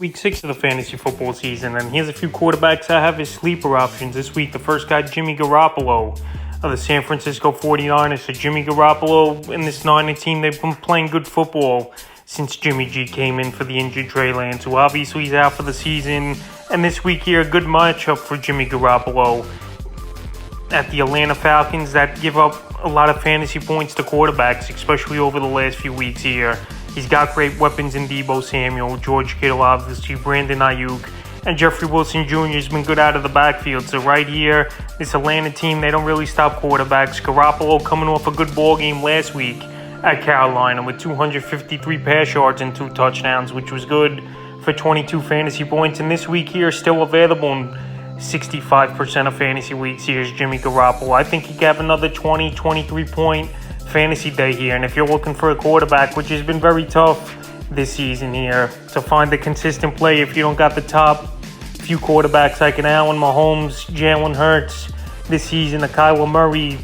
Week 6 of the fantasy football season, and here's a few quarterbacks I have as sleeper options this week. The first guy, Jimmy Garoppolo of the San Francisco 49ers. So Jimmy Garoppolo and this Niner team, they've been playing good football since Jimmy G came in for the injured Trey Lance, who obviously is out for the season. And this week here, a good matchup for Jimmy Garoppolo at the Atlanta Falcons that give up a lot of fantasy points to quarterbacks, especially over the last few weeks here. He's got great weapons in Deebo Samuel, George Kittle, obviously, Brandon Ayuk, and Jeffrey Wilson Jr. has been good out of the backfield. So right here, this Atlanta team, they don't really stop quarterbacks. Garoppolo coming off a good ball game last week at Carolina with 253 pass yards and 2 touchdowns, which was good for 22 fantasy points. And this week here, still available in 65% of fantasy weeks. Here's Jimmy Garoppolo. I think he could have another 20, 23-point fantasy day here. And if you're looking for a quarterback, which has been very tough this season here, to find a consistent play if you don't got the top few quarterbacks like an Allen, Mahomes, Jalen Hurts this season, a Kyler Murray,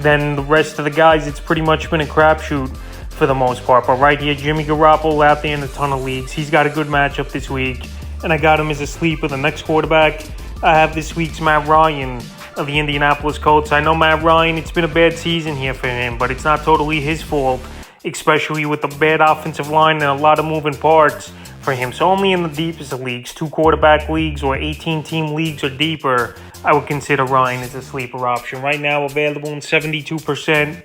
then the rest of the guys, it's pretty much been a crapshoot for the most part. But right here, Jimmy Garoppolo out there in a ton of leagues. He's got a good matchup this week, and I got him as a sleeper. The next quarterback I have this week's Matt Ryan of the Indianapolis Colts. I know Matt Ryan, it's been a bad season here for him, but it's not totally his fault, especially with the bad offensive line and a lot of moving parts for him. So only in the deepest of leagues, 2 quarterback leagues or 18-team leagues or deeper, I would consider Ryan as a sleeper option. Right now, available in 72%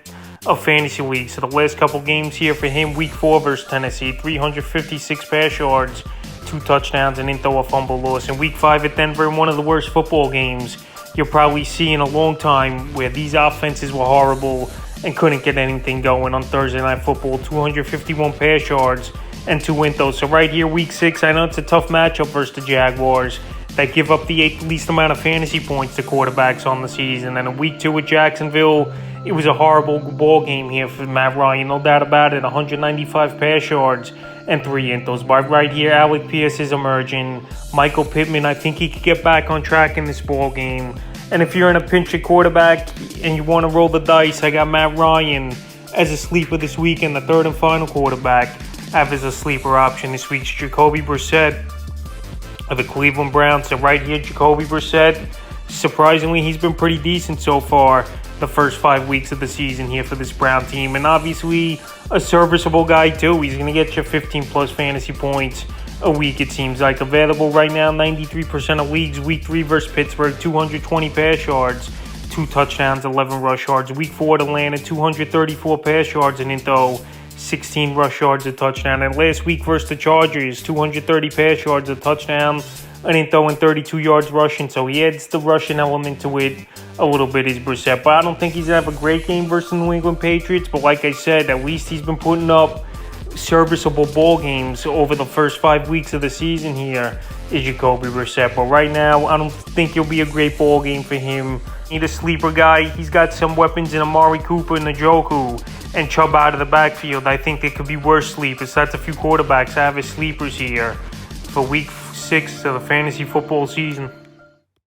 of fantasy leagues. So the last couple games here for him, Week 4 versus Tennessee, 356 pass yards, 2 touchdowns, and didn't throw a fumble loss. In Week 5 at Denver, one of the worst football games you'll probably see in a long time, where these offenses were horrible and couldn't get anything going on Thursday Night Football. 251 pass yards and 2 win throws. So right here, Week 6, I know it's a tough matchup versus the Jaguars that give up the 8th least amount of fantasy points to quarterbacks on the season. And in Week 2 with Jacksonville, it was a horrible ball game here for Matt Ryan, no doubt about it. 195 pass yards and 3 intos. But right here, Alec Pierce is emerging. Michael Pittman, I think he could get back on track in this ball game. And if you're in a pinch at quarterback and you want to roll the dice, I got Matt Ryan as a sleeper this week, and the third and final quarterback I have as a sleeper option this week's Jacoby Brissette of the Cleveland Browns. So right here, Jacoby Brissette, surprisingly, he's been pretty decent so far the first 5 weeks of the season here for this Brown team. And obviously, a serviceable guy too. He's going to get you 15-plus fantasy points a week, it seems like. Available right now, 93% of leagues. Week 3 versus Pittsburgh, 220 pass yards, 2 touchdowns, 11 rush yards. Week 4 at Atlanta, 234 pass yards and into 16 rush yards, a touchdown. And last week versus the Chargers, 230 pass yards, a touchdown, an into and 32 yards rushing. So he adds the rushing element to it a little bit, is Brissette. But I don't think he's going to have a great game versus the New England Patriots. But like I said, at least he's been putting up serviceable ball games over the first 5 weeks of the season here, is Jacoby Brissette. But right now, I don't think it'll be a great ball game for him. Need a sleeper guy. He's got some weapons in Amari Cooper and Njoku and Chubb out of the backfield. I think there could be worse sleepers. That's a few quarterbacks I have as sleepers here for Week 6 of the fantasy football season.